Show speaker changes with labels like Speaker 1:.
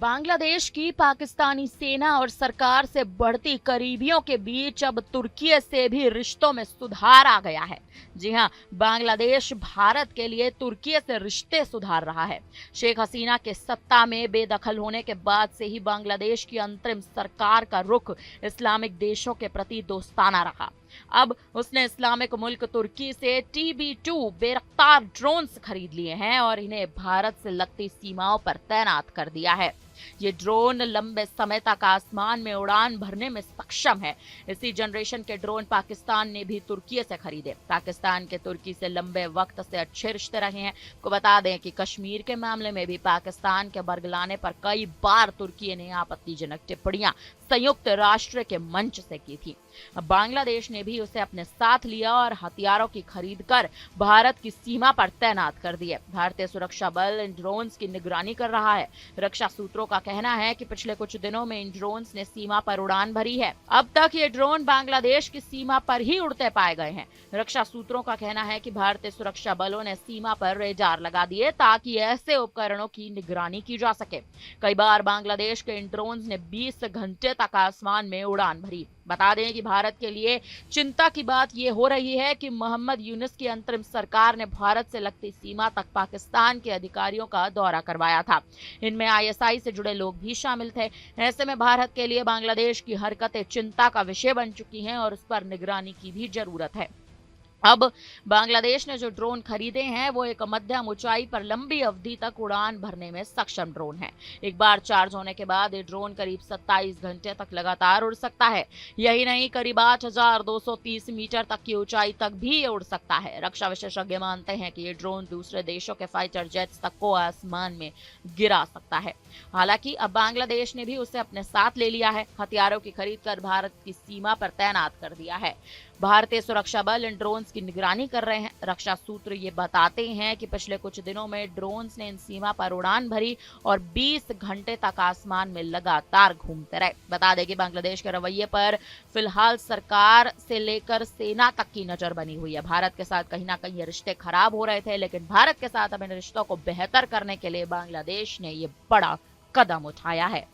Speaker 1: बांग्लादेश की पाकिस्तानी सेना और सरकार से बढ़ती करीबियों के बीच अब तुर्की से भी रिश्तों में सुधार आ गया है। जी हां, बांग्लादेश भारत के लिए तुर्की से रिश्ते सुधार रहा है। शेख हसीना के सत्ता में बेदखल होने के बाद से ही बांग्लादेश की अंतरिम सरकार का रुख इस्लामिक देशों के प्रति दोस्ताना रहा। अब उसने इस्लामिक मुल्क तुर्की से TB2 बेरफ्तार ड्रोन्स खरीद लिए हैं और इन्हें भारत से लगती सीमाओं पर तैनात कर दिया है। ये ड्रोन लंबे समय तक आसमान में उड़ान भरने में सक्षम है। इसी जनरेशन के ड्रोन पाकिस्तान ने भी तुर्की से खरीदे। पाकिस्तान के तुर्की से लंबे वक्त से अच्छे रिश्ते रहे हैं। को बता दें कि कश्मीर के मामले में भी पाकिस्तान के बरगलाने पर कई बार तुर्की ने आपत्तिजनक टिप्पणियां संयुक्त राष्ट्र के मंच से की थी। बांग्लादेश ने भी उसे अपने साथ लिया और हथियारों की खरीद कर भारत की सीमा पर तैनात कर दिए। भारतीय सुरक्षा बल इन ड्रोन्स की निगरानी कर रहा है। रक्षा सूत्रों का कहना है कि पिछले कुछ दिनों में इन ड्रोन्स ने सीमा पर उड़ान भरी है। अब तक ये ड्रोन बांग्लादेश की सीमा पर ही उड़ते पाए गए हैं। रक्षा सूत्रों का कहना है कि भारतीय सुरक्षा बलों ने सीमा पर रेडार लगा दिए ताकि ऐसे उपकरणों की निगरानी की जा सके। कई बार बांग्लादेश के इन ड्रोन्स ने 20 घंटे तक आसमान में उड़ान भरी। बता दें कि भारत के लिए चिंता की बात यह हो रही है कि मोहम्मद यूनुस की अंतरिम सरकार ने भारत से लगती सीमा तक पाकिस्तान के अधिकारियों का दौरा करवाया था। इनमें ISI से जुड़े लोग भी शामिल थे। ऐसे में भारत के लिए बांग्लादेश की हरकतें चिंता का विषय बन चुकी हैं और उस पर निगरानी की भी जरूरत है। अब बांग्लादेश ने जो ड्रोन खरीदे हैं वो एक मध्यम ऊंचाई पर लंबी अवधि तक उड़ान भरने में सक्षम ड्रोन है। एक बार चार्ज होने के बाद ये ड्रोन करीब 27 घंटे तक लगातार उड़ सकता है। यही नहीं, करीब 8,230 मीटर तक की ऊंचाई तक भी ये उड़ सकता है। रक्षा विशेषज्ञ मानते हैं कि ये ड्रोन दूसरे देशों के फाइटर जेट्स तक को आसमान में गिरा सकता है। हालांकि अब बांग्लादेश ने भी उसे अपने साथ ले लिया है। हथियारों की खरीद कर भारत की सीमा पर तैनात कर दिया है। भारतीय सुरक्षा बल इन ड्रोन्स की निगरानी कर रहे हैं। रक्षा सूत्र ये बताते हैं कि पिछले कुछ दिनों में ड्रोन्स ने इन सीमा पर उड़ान भरी और 20 घंटे तक आसमान में लगातार घूमते रहे। बता दें कि बांग्लादेश के रवैये पर फिलहाल सरकार से लेकर सेना तक की नजर बनी हुई है। भारत के साथ कहीं ना कहीं ये रिश्ते खराब हो रहे थे, लेकिन भारत के साथ अब इन रिश्तों को बेहतर करने के लिए बांग्लादेश ने ये बड़ा कदम उठाया है।